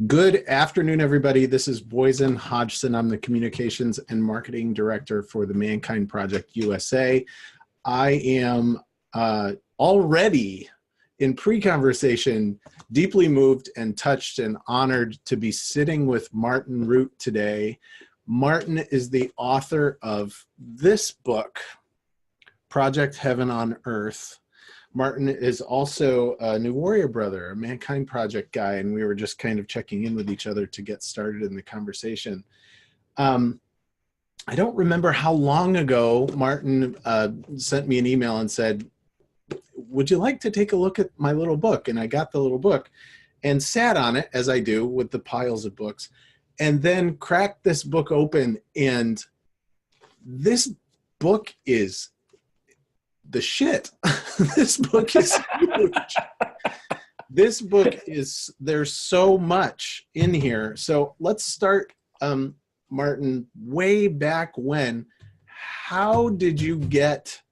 Good afternoon, everybody. This is Boysen Hodgson. I'm the Communications and Marketing Director for the Mankind Project USA. I am already in pre-conversation, deeply moved and touched and honored to be sitting with Martin Rutte today. Martin is the author of this book, Project Heaven on Earth. Martin is also a New Warrior Brother, a Mankind Project guy, and we were just kind of checking in with each other to get started in the conversation. I don't remember how long ago Martin sent me an email and said, would you like to take a look at my little book? And I got the little book and sat on it, as I do with the piles of books, and then cracked this book open. And this book is the shit. This book is huge. This book is, there's so much in here. So let's start, Martin, way back when. How did you get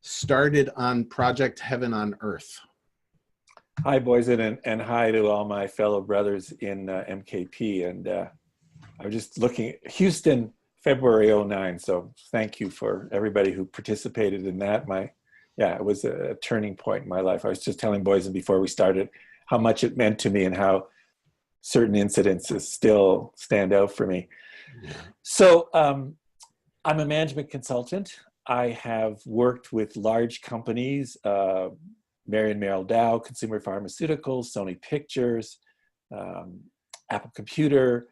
started on Project Heaven on Earth? Hi, Boysen, and hi to all my fellow brothers in MKP. And I was just looking, Houston, February 2009. So thank you for everybody who participated in that. It was a turning point in my life. I was just telling Boysen before we started how much it meant to me and how certain incidences still stand out for me. Yeah. So I'm a management consultant. I have worked with large companies, Marion Merrill Dow, Consumer Pharmaceuticals, Sony Pictures, Apple Computer.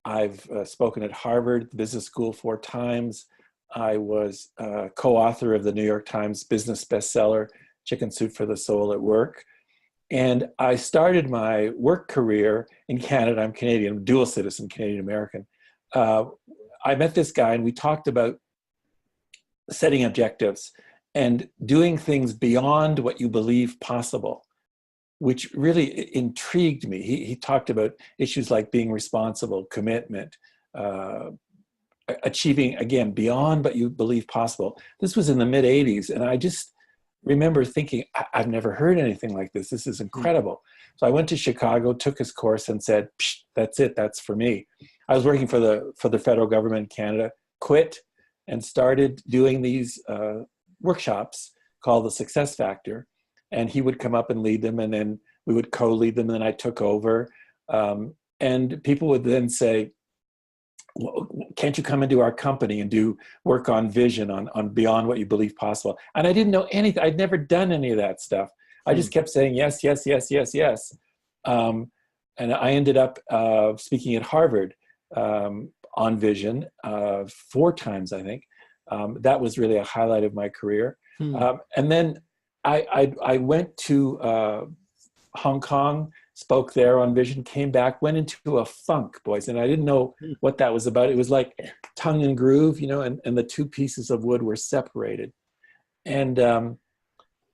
I've spoken at Harvard Business School 4 times. I was co-author of the New York Times business bestseller, Chicken Soup for the Soul at Work. And I started my work career in Canada. I'm Canadian, I'm dual citizen, Canadian-American. I met this guy and we talked about setting objectives and doing things beyond what you believe possible, which really intrigued me. He talked about issues like being responsible, commitment, achieving, again, beyond what you believe possible. This was in the mid-'80s, and I just remember thinking, I've never heard anything like this. This is incredible. So I went to Chicago, took his course, and said, that's it, that's for me. I was working for the federal government in Canada, quit, and started doing these workshops called the Success Factor. And he would come up and lead them, and then we would co-lead them, and then I took over. And people would then say, well, can't you come into our company and do work on vision, on beyond what you believe possible? And I didn't know anything. I'd never done any of that stuff. I just kept saying yes, yes, yes, yes, yes. And I ended up speaking at Harvard on vision 4 times, I think. That was really a highlight of my career. And then I went to Hong Kong, spoke there on vision, came back, went into a funk, boys, and I didn't know what that was about. It was like tongue and groove, and the 2 pieces of wood were separated. And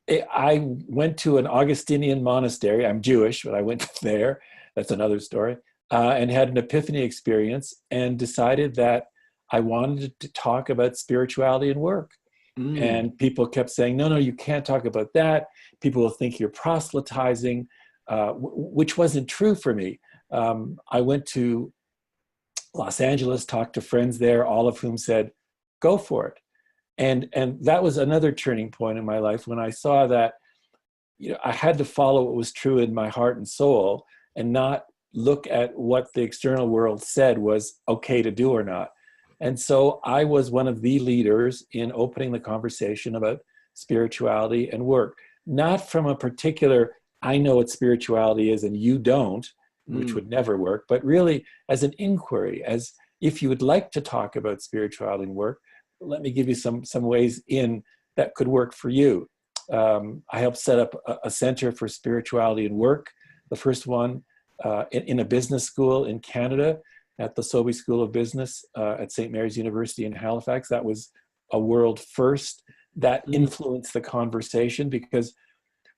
I went to an Augustinian monastery. I'm Jewish, but I went there. That's another story. And had an epiphany experience and decided that I wanted to talk about spirituality and work. And people kept saying, no, you can't talk about that. People will think you're proselytizing. Which wasn't true for me. I went to Los Angeles, talked to friends there, all of whom said, go for it. And that was another turning point in my life when I saw that I had to follow what was true in my heart and soul and not look at what the external world said was okay to do or not. And so I was one of the leaders in opening the conversation about spirituality and work, not from a particular I know what spirituality is and you don't, which would never work, but really as an inquiry, as if you would like to talk about spirituality and work, let me give you some ways in that could work for you. I helped set up a center for spirituality and work, the first one in a business school in Canada at the Sobey School of Business at St. Mary's University in Halifax. That was a world first that influenced the conversation, because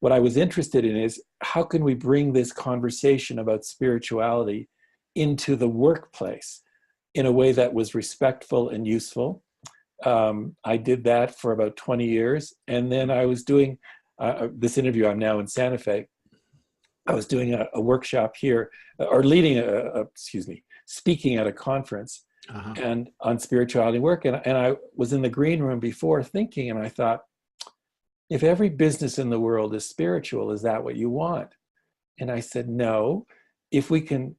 what I was interested in is how can we bring this conversation about spirituality into the workplace in a way that was respectful and useful. I did that for about 20 years. And then I was doing this interview. I'm now in Santa Fe. I was doing a workshop here, or leading speaking at a conference, and on spirituality work. And I was in the green room before thinking, and I thought, if every business in the world is spiritual, is that what you want? And I said, no. If we can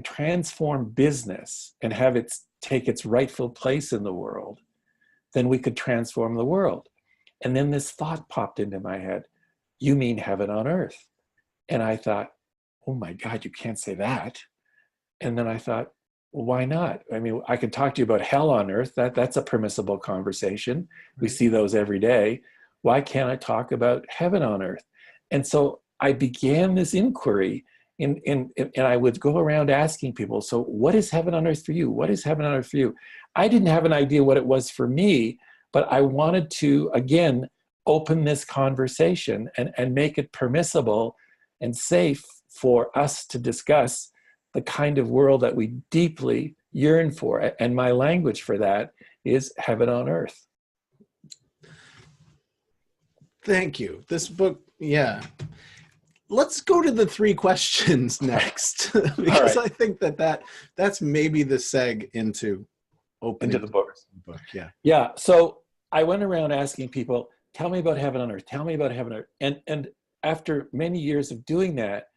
transform business and have it take its rightful place in the world, then we could transform the world. And then this thought popped into my head: you mean heaven on earth? And I thought, oh my God, you can't say that. And then I thought, well, why not? I mean, I could talk to you about hell on earth. That's a permissible conversation. Right. We see those every day. Why can't I talk about heaven on earth? And so I began this inquiry, and I would go around asking people, so what is heaven on earth for you? What is heaven on earth for you? I didn't have an idea what it was for me, but I wanted to, again, open this conversation and make it permissible and safe for us to discuss the kind of world that we deeply yearn for. And my language for that is heaven on earth. Thank you. This book, yeah. Let's go to the 3 questions next, because right. I think that's maybe the seg into the book. Yeah. Yeah. So I went around asking people, tell me about heaven on earth. Tell me about heaven on earth. And after many years of doing that,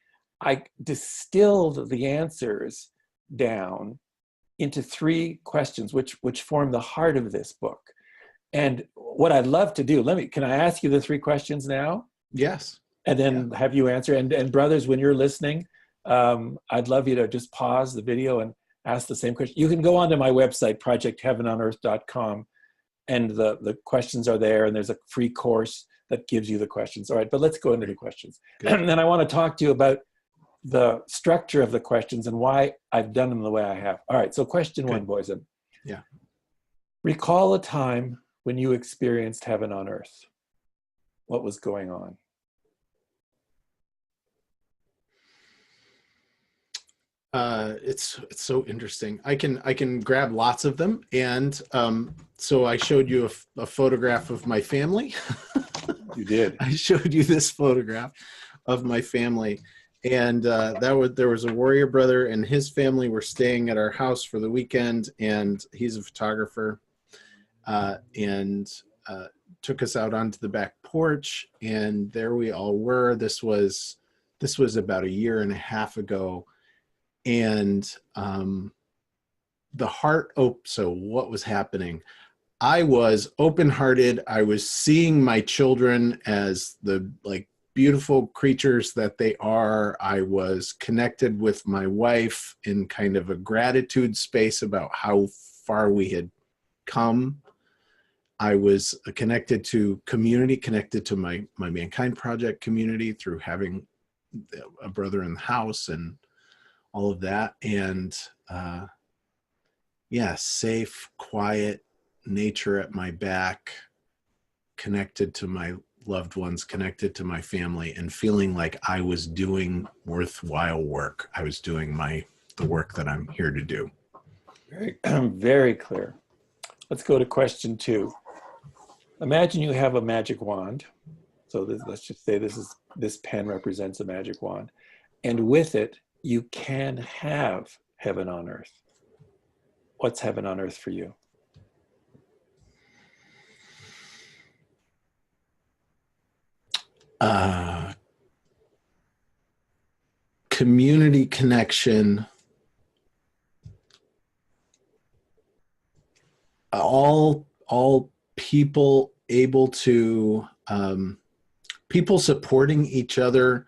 I distilled the answers down into 3 questions, which form the heart of this book. And what I'd love to do, can I ask you the 3 questions now? Yes. And then have you answer. And brothers, when you're listening, I'd love you to just pause the video and ask the same question. You can go onto my website, projectheavenonearth.com, and the questions are there, and there's a free course that gives you the questions. All right, but let's go into the questions. Good. And then I want to talk to you about the structure of the questions and why I've done them the way I have. All right, so question 1, Boysen. Yeah. Recall a time when you experienced heaven on earth. What was going on? It's so interesting. I can grab lots of them, and so I showed you a photograph of my family. You did. I showed you this photograph of my family, and there was a warrior brother and his family were staying at our house for the weekend, and he's a photographer, and took us out onto the back porch, and there we all were. This was about 1.5 years ago. And so what was happening? I was open-hearted. I was seeing my children as the beautiful creatures that they are. I was connected with my wife in kind of a gratitude space about how far we had come. I was connected to community, connected to my Mankind Project community through having a brother in the house and all of that. And safe, quiet nature at my back, connected to my loved ones, connected to my family, and feeling like I was doing worthwhile work. I was doing the work that I'm here to do. Very, very clear. Let's go to question 2. Imagine you have a magic wand. So let's just say this pen represents a magic wand. And with it, you can have heaven on earth. What's heaven on earth for you? Community connection. All people able to, people supporting each other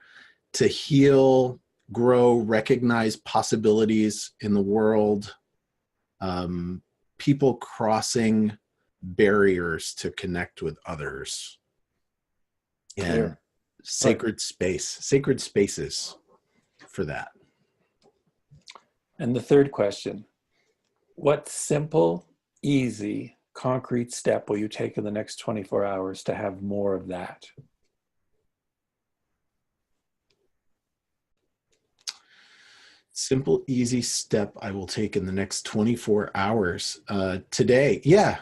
to heal, grow, recognize possibilities in the world, people crossing barriers to connect with others, and sacred spaces for that. And the 3rd question, what simple, easy, concrete step will you take in the next 24 hours to have more of that? Simple, easy step I will take in the next 24 hours today. Yeah.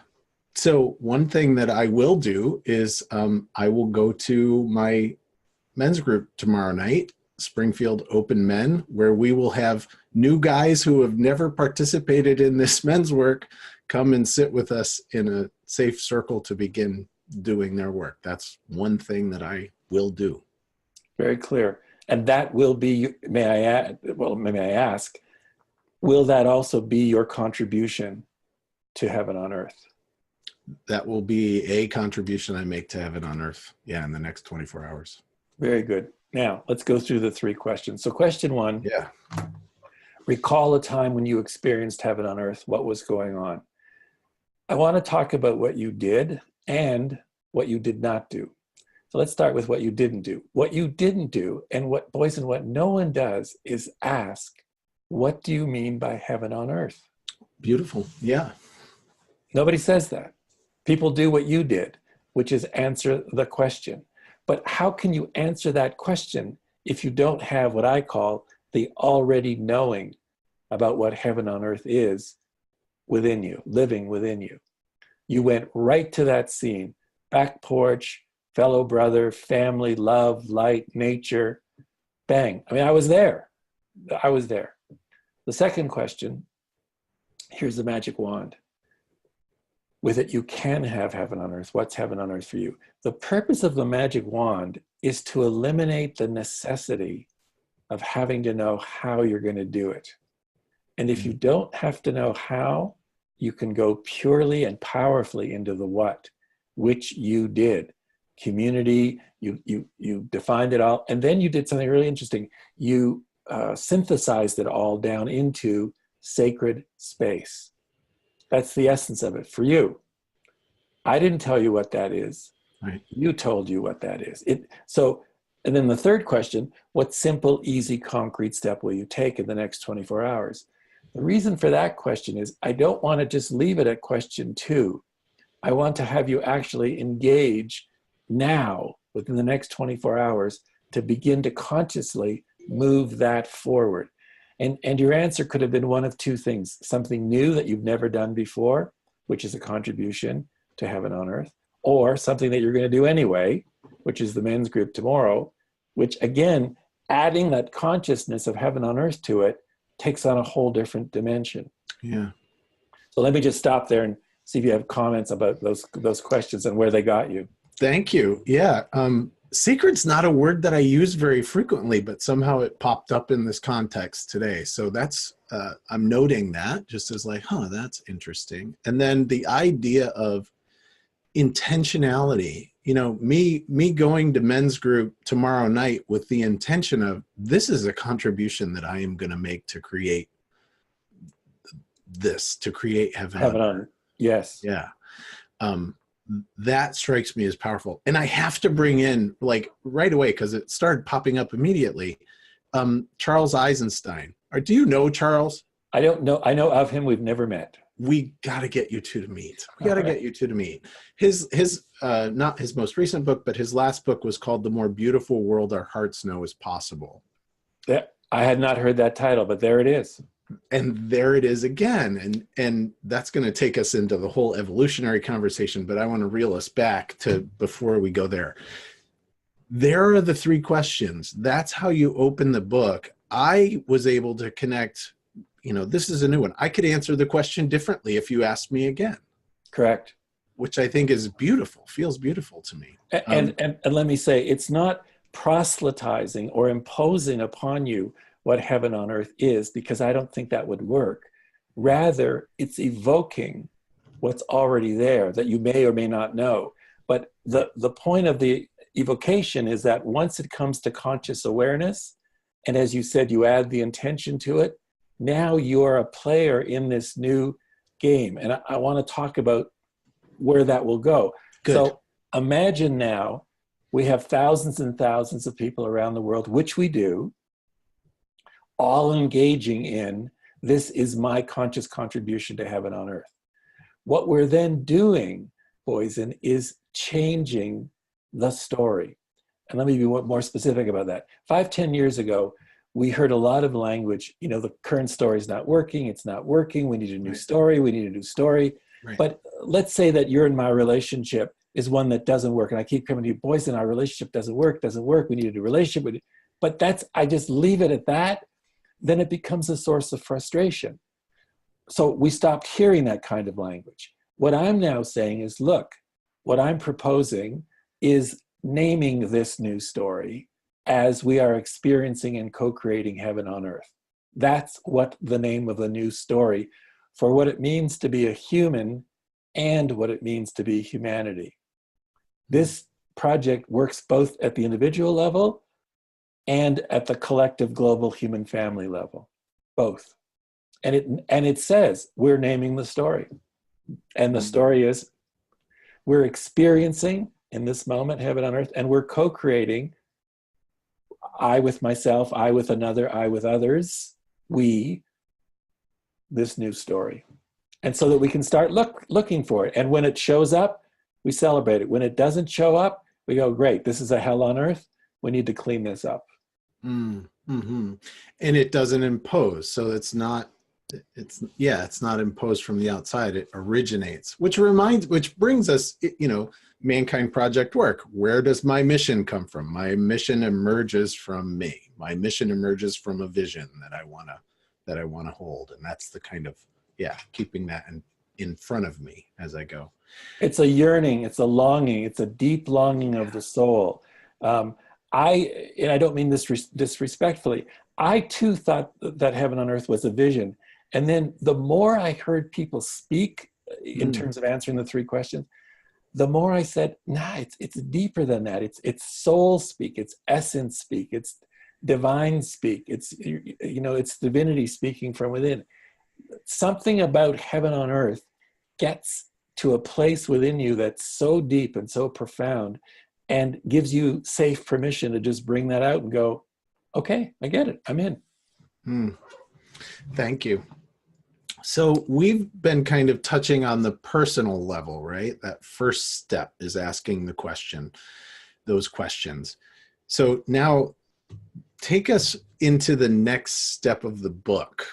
So one thing that I will do is I will go to my men's group tomorrow night, Springfield Open Men, where we will have new guys who have never participated in this men's work come and sit with us in a safe circle to begin doing their work. That's one thing that I will do. Very clear. And that will be, may I ask, will that also be your contribution to Heaven on Earth? That will be a contribution I make to Heaven on Earth. Yeah, in the next 24 hours. Very good. Now, let's go through the 3 questions. So question 1, Yeah. recall a time when you experienced Heaven on Earth. What was going on? I want to talk about what you did and what you did not do. So let's start with what you didn't do. What you didn't do, and what, Boysen, what no one does is ask, what do you mean by Heaven on Earth? Beautiful. Yeah. Nobody says that. People do what you did, which is answer the question. But how can you answer that question if you don't have what I call the already knowing about what Heaven on Earth is within you, living within you? You went right to that scene, back porch, fellow brother, family, love, light, nature, bang. I mean, I was there. I was there. The second question, here's the magic wand. With it, you can have Heaven on Earth. What's Heaven on Earth for you? The purpose of the magic wand is to eliminate the necessity of having to know how you're going to do it. And if you don't have to know how, you can go purely and powerfully into the what, which you did. Community, you defined it all, and then you did something really interesting. You synthesized it all down into sacred space. That's the essence of it for you. I didn't tell you what that is. Right. You told you what that is. And then the third question, what simple, easy, concrete step will you take in the next 24 hours? The reason for that question is I don't want to just leave it at question 2. I want to have you actually engage now within the next 24 hours to begin to consciously move that forward. And your answer could have been one of 2 things, something new that you've never done before, which is a contribution to Heaven on Earth, or something that you're going to do anyway, which is the men's group tomorrow, which again, adding that consciousness of Heaven on Earth to it takes on a whole different dimension. Yeah. So let me just stop there and see if you have comments about those questions and where they got you. Thank you. Yeah. Secret's not a word that I use very frequently, but somehow it popped up in this context today. So that's, I'm noting that just as like, that's interesting. And then the idea of intentionality, me going to men's group tomorrow night with the intention of, this is a contribution that I am going to make to create this, to create Heaven on Earth. Yes. Yeah. That strikes me as powerful. And I have to bring in, like, right away, because it started popping up immediately, Charles Eisenstein. Do you know Charles? I don't know. I know of him. We've never met. We got to get you 2 to meet. We got to get you 2 to meet. His not his most recent book, but his last book was called The More Beautiful World Our Hearts Know Is Possible. Yeah, I had not heard that title, but there it is. And there it is again. And that's going to take us into the whole evolutionary conversation, but I want to reel us back to before we go there. There are the 3 questions. That's how you open the book. I was able to connect, this is a new one. I could answer the question differently if you asked me again. Correct. Which I think is beautiful, feels beautiful to me. And let me say, it's not proselytizing or imposing upon you what Heaven on Earth is, because I don't think that would work. Rather, it's evoking what's already there that you may or may not know. But the point of the evocation is that once it comes to conscious awareness, and as you said, you add the intention to it, now you're a player in this new game. And I want to talk about where that will go. Good. So imagine now we have thousands and thousands of people around the world, which we do, all engaging in, this is my conscious contribution to Heaven on Earth. What we're then doing, Boysen, is changing the story. And let me be more specific about that. 5-10 years ago, we heard a lot of language, the current story is not working, it's not working, we need a new story, we need a new story. Right. But let's say that you're in my relationship is one that doesn't work, and I keep coming to you, Boysen, our relationship doesn't work, we need a new relationship. but I just leave it at that, then it becomes a source of frustration. So we stopped hearing that kind of language. What I'm now saying is, look, what I'm proposing is naming this new story as we are experiencing and co-creating heaven on earth. That's what the name of the new story for what it means to be a human and what it means to be humanity. This project works both at the individual level and at the collective global human family level, both. And it says we're naming the story. And the story is we're experiencing in this moment heaven on earth, and we're co-creating, I with myself, I with another, I with others, we, this new story. And so that we can start looking for it. And when it shows up, we celebrate it. When it doesn't show up, we go, great, this is a hell on earth. We need to clean this up. Mm-hmm. And it doesn't impose. So it's not imposed from the outside. It originates, which brings us, Mankind Project work. Where does my mission come from? My mission emerges from me. My mission emerges from a vision that I want to hold. And that's the kind of, keeping that in front of me as I go. It's a yearning, it's a longing, it's a deep longing of the soul. And I don't mean this disrespectfully, I too thought that heaven on earth was a vision. And then the more I heard people speak in terms of answering the three questions, the more I said, nah, it's deeper than that. It's soul speak, it's essence speak, it's divine speak, it's divinity speaking from within. Something about heaven on earth gets to a place within you that's so deep and so profound and gives you safe permission to just bring that out and go, okay, I get it, I'm in. Thank you. So we've been kind of touching on the personal level, right? That first step is asking those questions. So now take us into the next step of the book.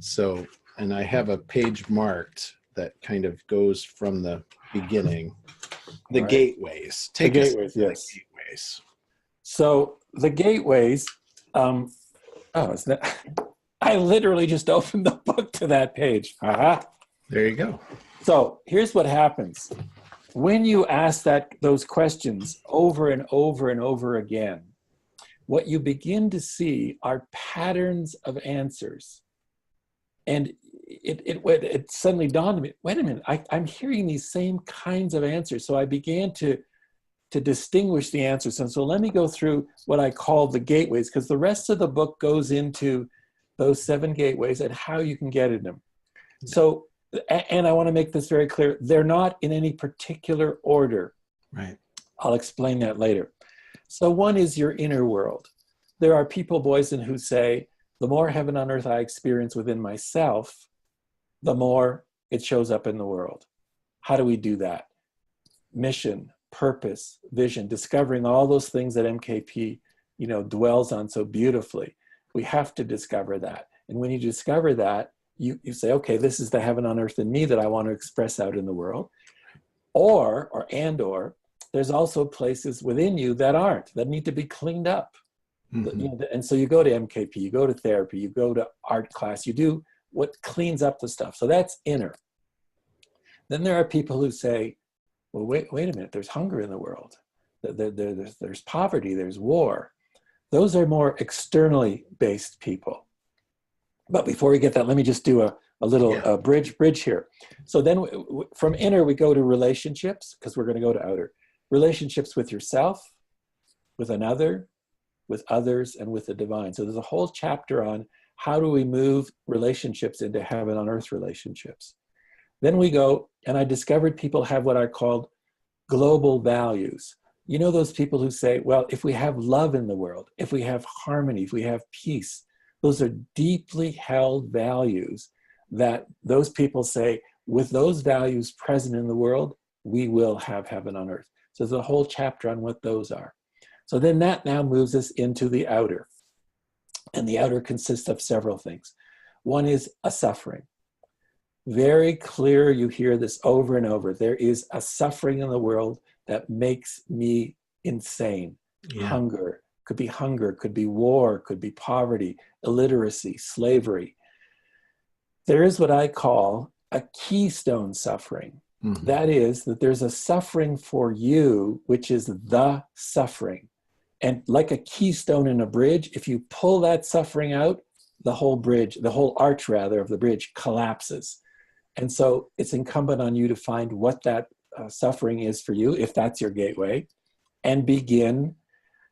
So, and I have a page marked that kind of goes from the beginning, the gateways. Take us to the gateways. So the gateways, I literally just opened the book to that page. There you go. So here's what happens. When you ask those questions over and over and over again, what you begin to see are patterns of answers. And it suddenly dawned on me, wait a minute, I'm hearing these same kinds of answers. So I began to distinguish the answers. And so let me go through what I call the gateways, because the rest of the book goes into those 7 gateways and how you can get in them. So, and I want to make this very clear, they're not in any particular order. Right. I'll explain that later. So one is your inner world. There are people, Boysen, who say, the more heaven on earth I experience within myself, the more it shows up in the world. How do we do that? Mission, purpose, vision, discovering all those things that MKP, dwells on so beautifully. We have to discover that. And when you discover that, you say, okay, this is the heaven on earth in me that I want to express out in the world. Or there's also places within you that need to be cleaned up. Mm-hmm. And so you go to MKP, you go to therapy, you go to art class, you do what cleans up the stuff. So that's inner. Then there are people who say, well, wait a minute, there's hunger in the world. There's poverty, there's war. Those are more externally based people. But before we get that, let me just do a little bridge here. So then from inner, we go to relationships, because we're going to go to outer. Relationships with yourself, with another, with others, and with the divine. So there's a whole chapter on how do we move relationships into heaven on earth relationships. Then we go, and I discovered people have what I called global values. You know those people who say, well, if we have love in the world, if we have harmony, if we have peace, those are deeply held values that those people say, with those values present in the world, we will have heaven on earth. So there's a whole chapter on what those are. So then that now moves us into the outer. And the outer consists of several things. One is a suffering. Very clear, you hear this over and over. There is a suffering in the world that makes me insane. Hunger, could be hunger, could be war, could be poverty, illiteracy, slavery. There is what I call a keystone suffering. Mm-hmm. That is, that there's a suffering for you, which is the suffering. And like a keystone in a bridge, if you pull that suffering out, the whole bridge, the whole arch rather of the bridge collapses. And so it's incumbent on you to find what that suffering is for you, if that's your gateway, and begin,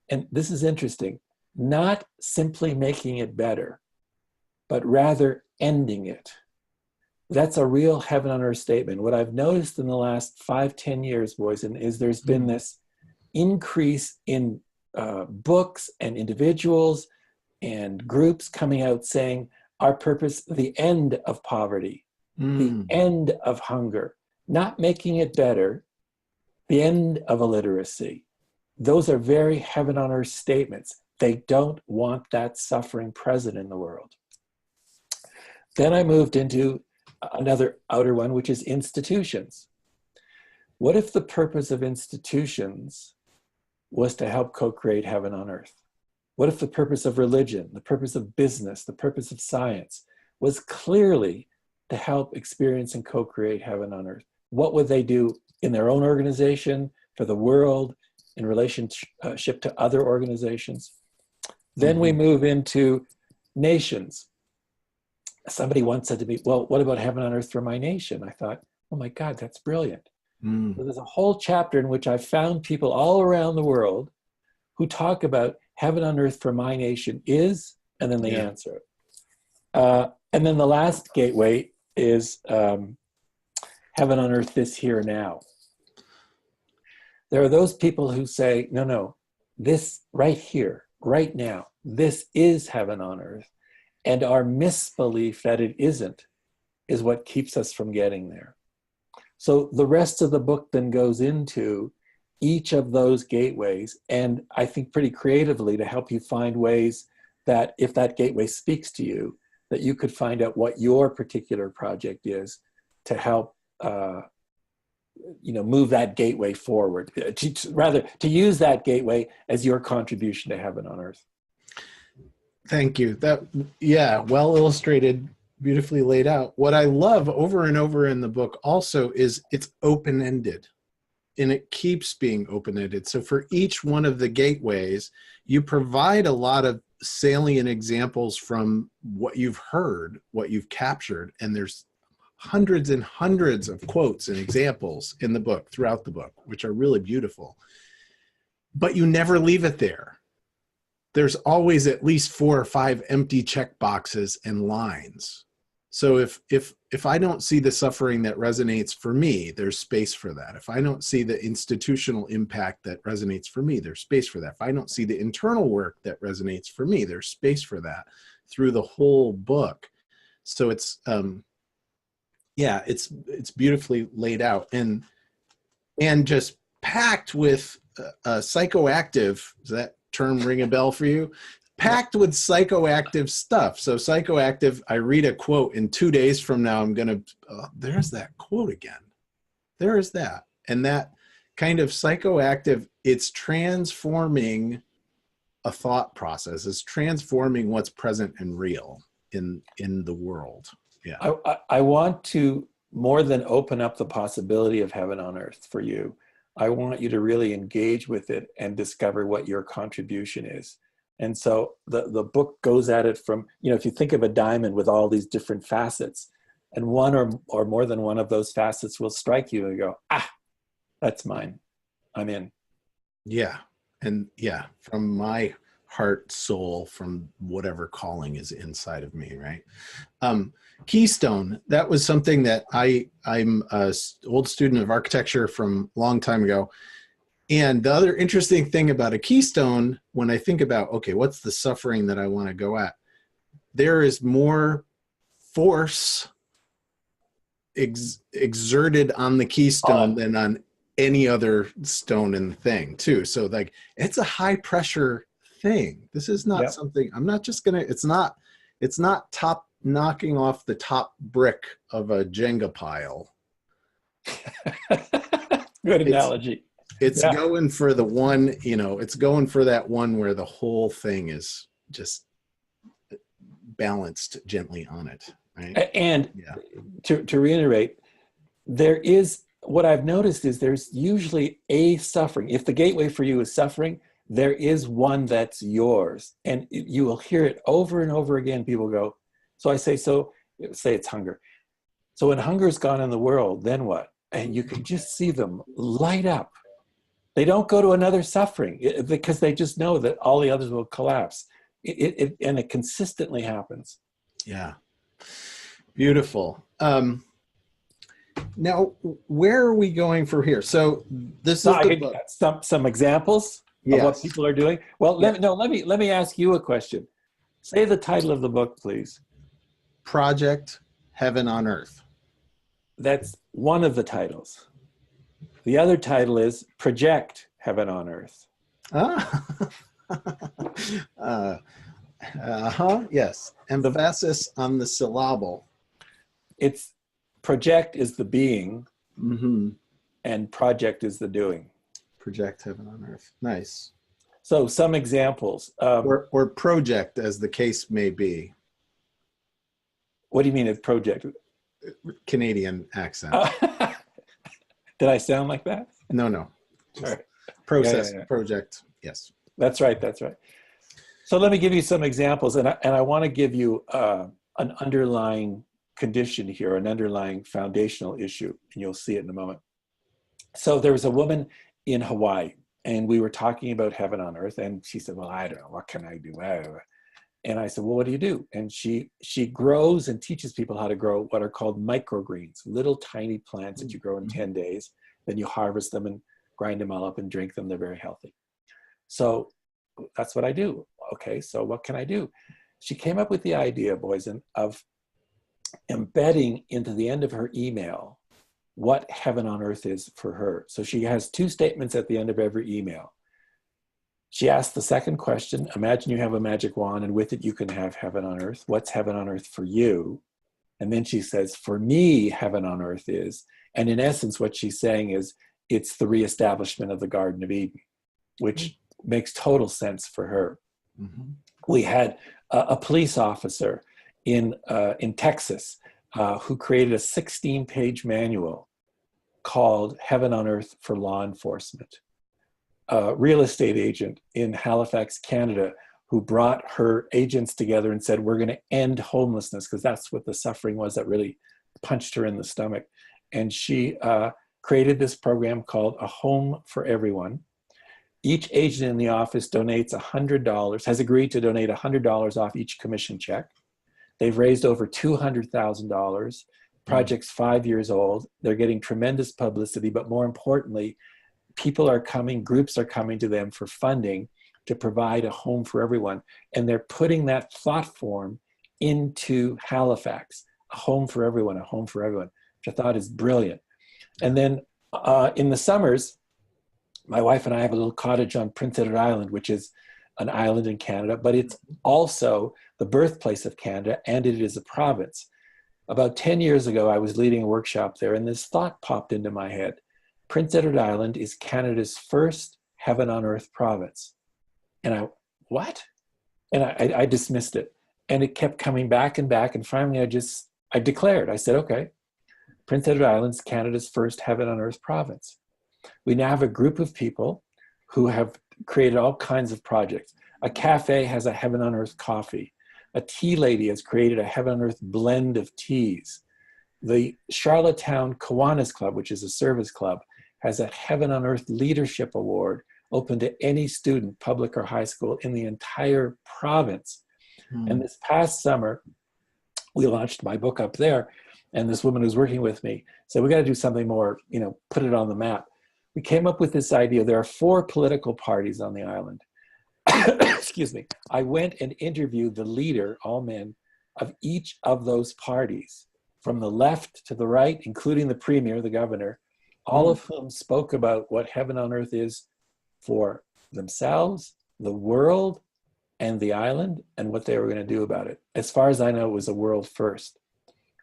and this is interesting, not simply making it better, but rather ending it. That's a real heaven on earth statement. What I've noticed in the last 5-10 years, Boysen, is there's been this increase in books and individuals and groups coming out saying our purpose, the end of poverty, the end of hunger, not making it better, the end of illiteracy. Those are very heaven on earth statements. They don't want that suffering present in the world. Then I moved into another outer one, which is institutions. What if the purpose of institutions was to help co-create heaven on earth? What if the purpose of religion, the purpose of business, the purpose of science was clearly to help experience and co-create heaven on earth? What would they do in their own organization, for the world, in relationship to other organizations? Then we move into nations. Somebody once said to me, well, what about heaven on earth for my nation? I thought, oh my God, that's brilliant. So there's a whole chapter in which I found people all around the world who talk about heaven on earth for my nation is, and then they answer it. And then the last gateway is heaven on earth this here now. There are those people who say, no, this right here, right now, this is heaven on earth. And our misbelief that it isn't is what keeps us from getting there. So the rest of the book then goes into each of those gateways, and I think pretty creatively to help you find ways that if that gateway speaks to you, that you could find out what your particular project is to help move that gateway forward, rather to use that gateway as your contribution to heaven on earth. Thank you. Well illustrated, beautifully laid out. What I love over and over in the book also is it's open-ended, and it keeps being open-ended. So for each one of the gateways, you provide a lot of salient examples from what you've heard, what you've captured, and there's hundreds and hundreds of quotes and examples in the book, throughout the book, which are really beautiful. But you never leave it there. There's always at least 4 or 5 empty check boxes and lines. So if I don't see the suffering that resonates for me, there's space for that. If I don't see the institutional impact that resonates for me, there's space for that. If I don't see the internal work that resonates for me, there's space for that through the whole book. So it's beautifully laid out and just packed with psychoactive. Does that term ring a bell for you? Packed with psychoactive stuff. So psychoactive, I read a quote, in 2 days from now, I'm going to, there's that quote again. There is that. And that kind of psychoactive, it's transforming a thought process. It's transforming what's present and real in the world. Yeah. I want to, more than open up the possibility of heaven on earth for you, I want you to really engage with it and discover what your contribution is. And so the book goes at it from, if you think of a diamond with all these different facets, and one or more than one of those facets will strike you and go, that's mine. I'm in. Yeah. And from my heart, soul, from whatever calling is inside of me, right? Keystone, that was something that I'm an old student of architecture from a long time ago. And the other interesting thing about a keystone, when I think about, okay, what's the suffering that I want to go at? There is more force exerted on the keystone than on any other stone in the thing too. So like, it's a high pressure thing. This is not something, I'm not just going to, it's not top knocking off the top brick of a Jenga pile. Good analogy. It's Yeah. going for the one, you know, it's going for that one where the whole thing is just balanced gently on it, right? And Yeah. to reiterate, there is, what I've noticed is there's usually a suffering. If the gateway for you is suffering, there is one that's yours. And you will hear it over and over again. People go, so I say, so say it's hunger. So when hunger's gone in the world, then what? And you can just see them light up. They don't go to another suffering because they just know that all the others will collapse. And it consistently happens. Yeah. Beautiful. Now, where are we going from here? So this So is I the could book. get some examples of what Yes. people are doing. Well, Yeah. let me ask you a question. Say the title of the book, please. Project Heaven on Earth. That's one of the titles. The other title is Project Heaven on Earth. Ah. Yes. Emphasis on the syllable. It's project is the being, Mm-hmm. and project is the doing. Project Heaven on Earth. Nice. So some examples. Or project, as the case may be. What do you mean it's project? Canadian accent. Did I sound like that? No. All right. Process, Yeah. project. Yes. That's right. That's right. So let me give you some examples, and I want to give you an underlying condition here, an underlying foundational issue, and you'll see it in a moment. So there was a woman in Hawaii, and we were talking about heaven on earth, and she said, well, I don't know, what can I do? And I said, well, what do you do? And she grows and teaches people how to grow what are called microgreens, little tiny plants that you grow in 10 days. Then you harvest them and grind them all up and drink them. They're very healthy. So that's what I do. Okay, so what can I do? She came up with the idea, Boysen, of embedding into the end of her email what heaven on earth is for her. So she has 2 statements at the end of every email. She asked the second question, imagine you have a magic wand and with it you can have heaven on earth. What's heaven on earth for you? And then she says, for me, heaven on earth is, and in essence, what she's saying is, it's the reestablishment of the Garden of Eden, which makes total sense for her. Mm-hmm. We had a police officer in Texas who created a 16-page manual called Heaven on Earth for Law Enforcement. A real estate agent in Halifax, Canada, who brought her agents together and said, we're going to end homelessness, because that's what the suffering was that really punched her in the stomach. And she created this program called A Home for Everyone. Each agent in the office donates $100, has agreed to donate $100 off each commission check. They've raised over $200,000. Project's 5 years old. They're getting tremendous publicity, but more importantly, people are coming, groups are coming to them for funding to provide a home for everyone. And they're putting that thought form into Halifax, a home for everyone, a home for everyone, which I thought is brilliant. And then in the summers, my wife and I have a little cottage on Prince Edward Island, which is an island in Canada, but it's also the birthplace of Canada, and it is a province. About 10 years ago, I was leading a workshop there, and this thought popped into my head. Prince Edward Island is Canada's first heaven on earth province. And what? And I dismissed it. And it kept coming back and back. And finally, I declared, I said, okay, Prince Edward Island is Canada's first heaven on earth province. We now have a group of people who have created all kinds of projects. A cafe has a heaven on earth coffee. A tea lady has created a heaven on earth blend of teas. The Charlottetown Kiwanis Club, which is a service club, has a Heaven on Earth Leadership Award open to any student, public or high school, in the entire province. And this past summer, we launched my book up there, and this woman who's working with me said, we got to do something more, put it on the map. We came up with this idea. There are 4 political parties on the island. Excuse me. I went and interviewed the leader, all men, of each of those parties, from the left to the right, including the premier, the governor, all of whom spoke about what heaven on earth is for themselves, the world, and the island, and what they were going to do about it. As far as I know, it was a world first.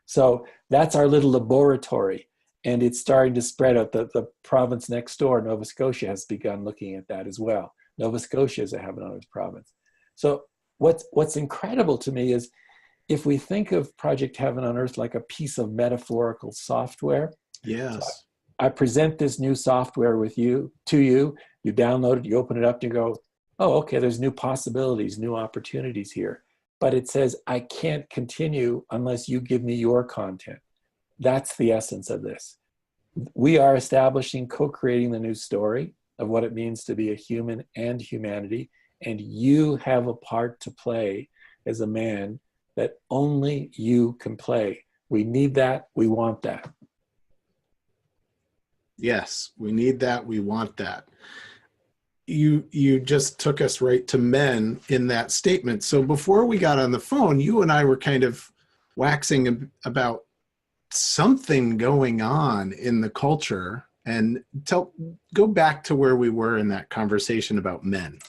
So that's our little laboratory. And it's starting to spread out. The province next door, Nova Scotia, has begun looking at that as well. Nova Scotia is a heaven on earth province. So what's incredible to me is, if we think of Project Heaven on Earth like a piece of metaphorical software. Yes. So I present this new software to you, you download it, you open it up, and you go, oh, okay, there's new possibilities, new opportunities here. But it says, I can't continue unless you give me your content. That's the essence of this. We are establishing, co-creating the new story of what it means to be a human and humanity. And you have a part to play as a man that only you can play. We need that. We want that. Yes, we need that. We want that. You just took us right to men in that statement. So before we got on the phone, you and I were kind of waxing about something going on in the culture, and go back to where we were in that conversation about men.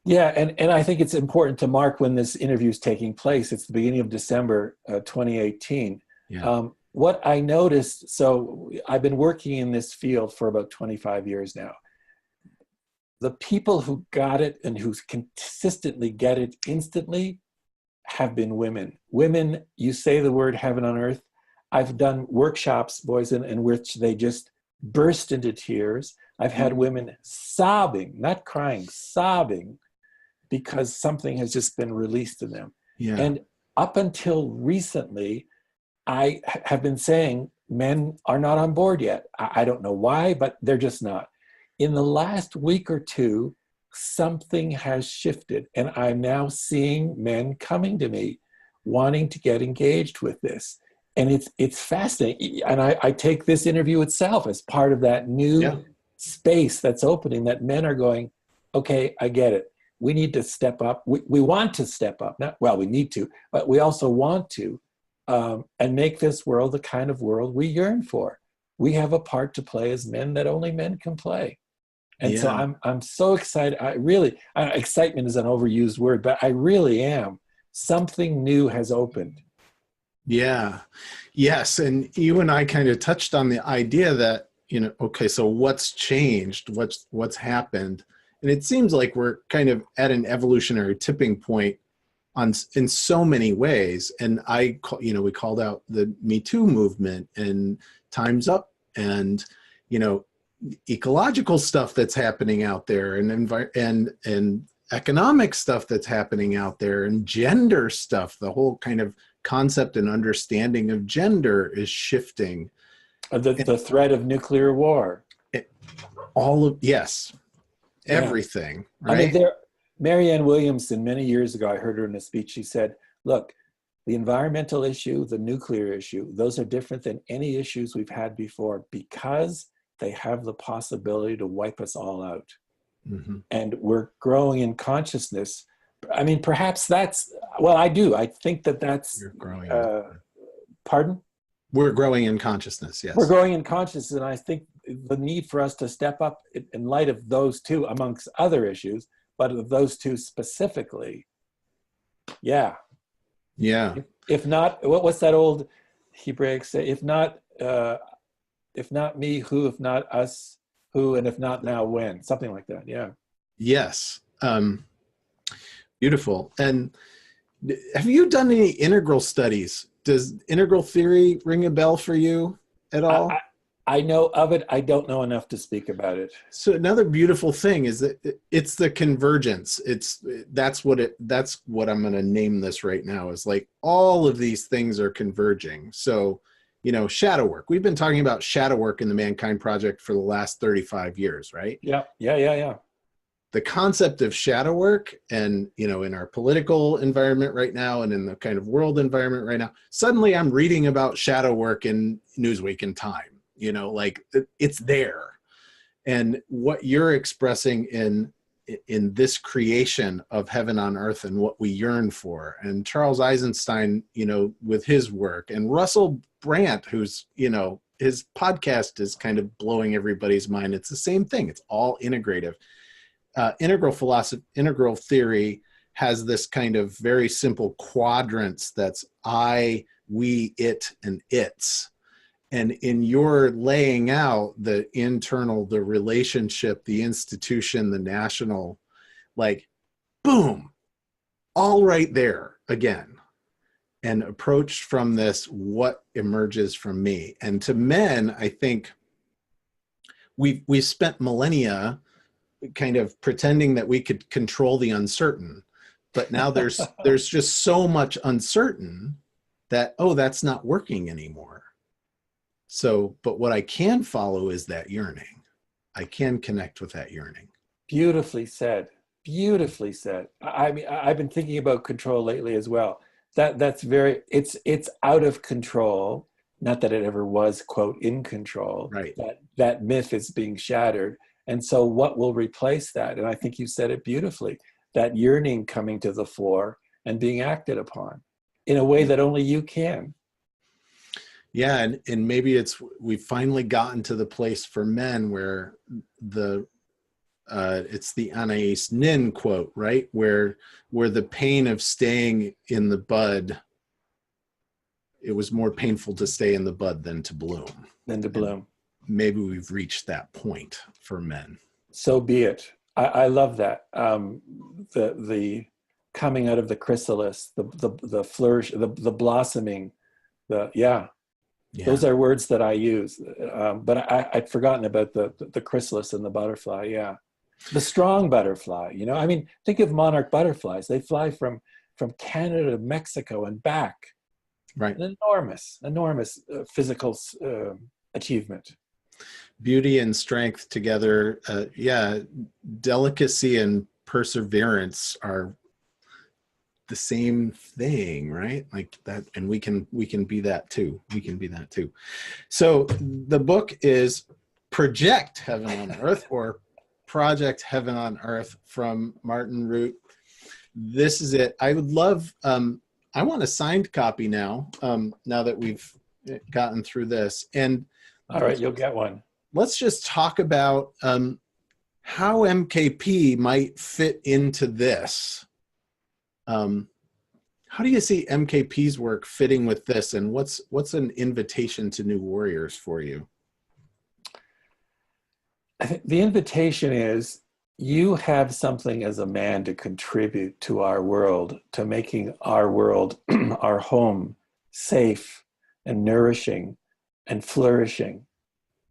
Yeah, and I think it's important to mark when this interview is taking place. It's the beginning of December 2018. Yeah. What I noticed, so I've been working in this field for about 25 years now. The people who got it and who consistently get it instantly have been women. Women, you say the word heaven on earth. I've done workshops, Boysen, in which they just burst into tears. I've had women sobbing, not crying, sobbing, because something has just been released to them. Yeah. And up until recently, I have been saying men are not on board yet. I don't know why, but they're just not. In the last week or two, something has shifted, and I'm now seeing men coming to me wanting to get engaged with this. And it's fascinating. And I take this interview itself as part of that new space that's opening, that men are going, okay, I get it. We need to step up. We want to step up. We need to, but we also want to, and make this world the kind of world we yearn for. We have a part to play as men that only men can play. And so I'm so excited. Excitement is an overused word, but I really am. Something new has opened. Yeah. Yes. And you and I kind of touched on the idea that, okay, so what's changed? What's happened? And it seems like we're kind of at an evolutionary tipping point in so many ways. And we called out the Me Too movement and Time's Up, and, ecological stuff that's happening out there, and economic stuff that's happening out there, and gender stuff. The whole kind of concept and understanding of gender is shifting. The threat of nuclear war. Everything. Right? I mean, Marianne Williamson, many years ago, I heard her in a speech. She said, look, the environmental issue, the nuclear issue, those are different than any issues we've had before, because they have the possibility to wipe us all out. Mm-hmm. And we're growing in consciousness. I mean, perhaps that's, I do. I think that's, You're growing. Pardon? We're growing in consciousness, yes. We're growing in consciousness, and I think the need for us to step up in light of those two, amongst other issues, but of those two specifically, yeah. Yeah. If not, what's that old Hebraic say? If not me, who? If not us, who? And if not now, when? Something like that, yeah. Yes. Beautiful. And have you done any integral studies? Does integral theory ring a bell for you at all? I know of it. I don't know enough to speak about it. So another beautiful thing is that it's the convergence. That's what I'm going to name this right now, is like all of these things are converging. So, shadow work. We've been talking about shadow work in the Mankind Project for the last 35 years, right? Yeah. The concept of shadow work, and, in our political environment right now, and in the kind of world environment right now, suddenly I'm reading about shadow work in Newsweek and Time. It's there. And what you're expressing in this creation of heaven on earth and what we yearn for, and Charles Eisenstein, with his work, and Russell Brand, who's, his podcast is kind of blowing everybody's mind. It's the same thing. It's all integrative. Integral philosophy, integral theory has this kind of very simple quadrants that's I, we, it, and its. And in your laying out the internal, the relationship, the institution, the national, like, boom, all right there again. And approached from this, what emerges from me. And to men, I think we've spent millennia kind of pretending that we could control the uncertain. But now there's just so much uncertain that, oh, that's not working anymore. So, but what I can follow is that yearning. I can connect with that yearning. Beautifully said. Beautifully said. I mean, I've been thinking about control lately as well. That's very, it's out of control. Not that it ever was, quote, in control. Right. That myth is being shattered. And so what will replace that? And I think you said it beautifully, that yearning coming to the fore and being acted upon in a way that only you can. Yeah. And maybe we've finally gotten to the place for men where it's the Anais Nin quote, right? Where the pain of staying in the bud, it was more painful to stay in the bud than to bloom. And maybe we've reached that point for men. So be it. I love that. The coming out of the chrysalis, the flourish, the blossoming, yeah. Those are words that I use. But I'd forgotten about the chrysalis and the butterfly. Yeah. The strong butterfly, you know, I mean, think of monarch butterflies. They fly from Canada to Mexico and back. Right. An enormous physical achievement. Beauty and strength together. Delicacy and perseverance are the same thing, right? Like that. And we can be that too. We can be that too. So the book is Project Heaven on Earth, or Project Heaven on Earth, from Martin Rutte. This is it. I would love, I want a signed copy now, now that we've gotten through this. And all right, you'll get one. Let's just talk about how MKP might fit into this. How do you see MKP's work fitting with this? And what's an invitation to new warriors for you? I think the invitation is, you have something as a man to contribute to our world, to making our world, our home, safe and nourishing and flourishing.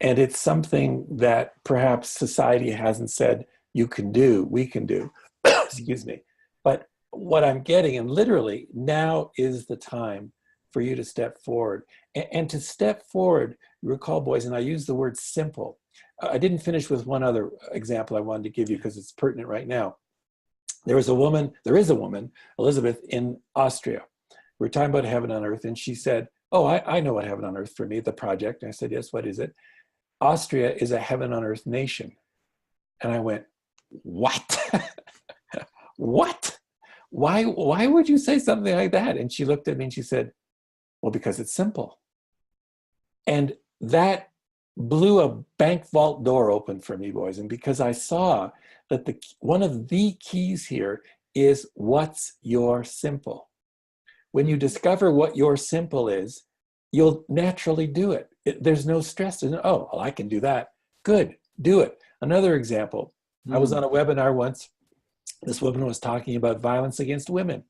And it's something that perhaps society hasn't said you can do, we can do. Excuse me. But what I'm getting, and literally, now is the time for you to step forward. And to step forward, you recall, boys, and I use the word simple. I didn't finish with one other example I wanted to give you because it's pertinent right now. There is a woman, Elizabeth, in Austria. We were talking about heaven on earth, and she said, oh, I know what heaven on earth for me, the project. And I said, yes, what is it? Austria is a heaven on earth nation. And I went, what? What? Why would you say something like that? And she looked at me and she said, well, because it's simple. And that blew a bank vault door open for me, boys. And because I saw that one of the keys here is, what's your simple? When you discover what your simple is, you'll naturally do it. There's no stress. Oh, well, I can do that. Good, do it. Another example, I was on a webinar once. This woman was talking about violence against women.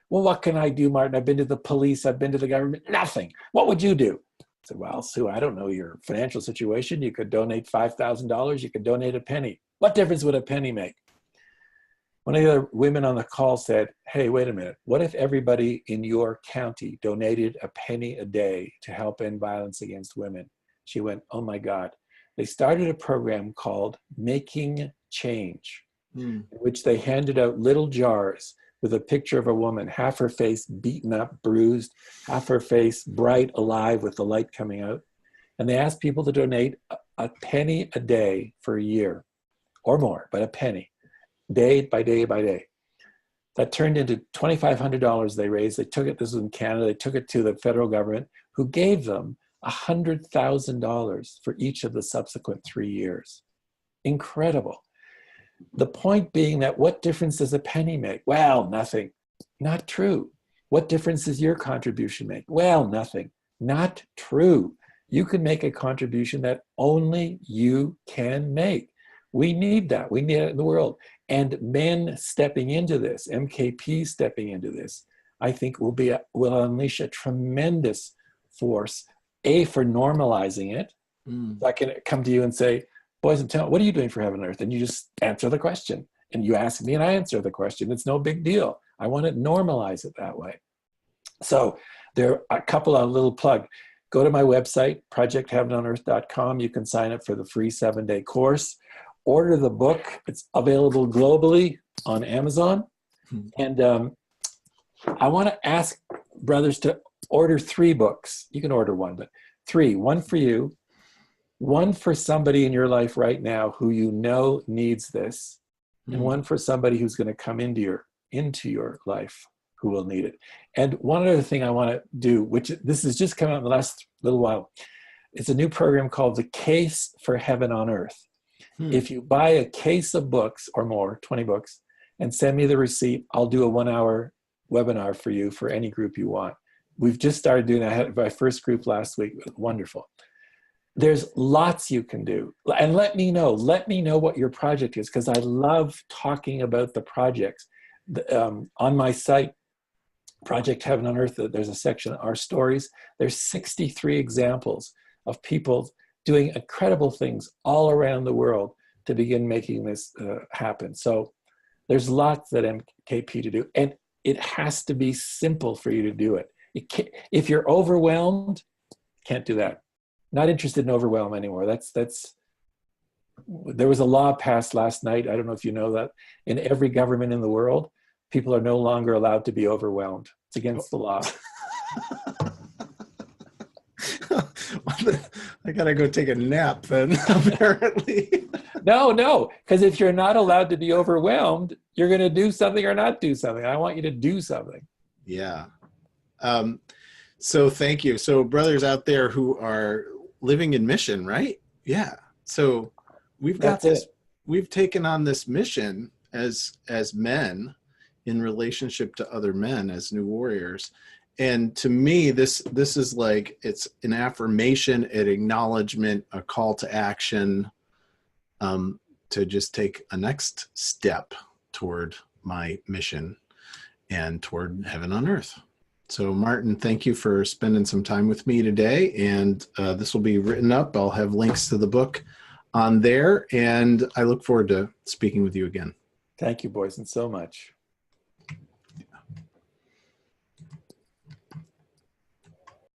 Well, what can I do, Martin? I've been to the police. I've been to the government. Nothing. What would you do? I said, well, Sue, I don't know your financial situation. You could donate $5,000. You could donate a penny. What difference would a penny make? One of the other women on the call said, hey, wait a minute. What if everybody in your county donated a penny a day to help end violence against women? She went, oh my God. They started a program called Making Change, in which they handed out little jars with a picture of a woman, half her face beaten up, bruised, half her face bright, alive with the light coming out. And they asked people to donate a penny a day for a year or more, but a penny, day by day by day. That turned into $2,500 they raised. They took it, this was in Canada, they took it to the federal government, who gave them $100,000 for each of the subsequent 3 years. Incredible. The point being that, what difference does a penny make? Well, nothing. Not true. What difference does your contribution make? Well, nothing. Not true. You can make a contribution that only you can make. We need that. We need it in the world. And men stepping into this, MKP stepping into this, I think will unleash a tremendous force, for normalizing it. I can come to you and say, Boysen, what are you doing for heaven and earth? And you just answer the question. And you ask me and I answer the question. It's no big deal. I want to normalize it that way. So there are a couple of little plug. Go to my website, projectheavenonearth.com. You can sign up for the free 7-day course. Order the book. It's available globally on Amazon. And I want to ask brothers to order 3 books. You can order 1, but 3. 1 for you, 1 for somebody in your life right now who you know needs this, and 1 for somebody who's going to come into your life who will need it. And one other thing I want to do, which this has just come out in the last little while, it's a new program called The Case for Heaven on Earth. If you buy a case of books or more, 20 books, and send me the receipt, I'll do a 1-hour webinar for you for any group you want. We've just started doing that. I had my first group last week. It was wonderful. There's lots you can do. And let me know what your project is, because I love talking about the projects. On my site, Project Heaven on Earth, there's a section, Our Stories. There's 63 examples of people doing incredible things all around the world to begin making this happen. So there's lots that MKP to do. And it has to be simple for you to do it. If you're overwhelmed, can't do that. Not interested in overwhelm anymore. There was a law passed last night. I don't know if you know that. In every government in the world, people are no longer allowed to be overwhelmed. It's against the law. I gotta go take a nap then, apparently. No, because if you're not allowed to be overwhelmed, you're going to do something or not do something. I want you to do something. Yeah. So thank you. So brothers out there who are living in mission, right? Yeah. So we've got this. We've taken on this mission as men in relationship to other men as new warriors. And to me, this is like, it's an affirmation, an acknowledgement, a call to action, to just take a next step toward my mission and toward heaven on earth. So Martin, thank you for spending some time with me today. And this will be written up. I'll have links to the book on there. And I look forward to speaking with you again. Thank you, Boysen, so much.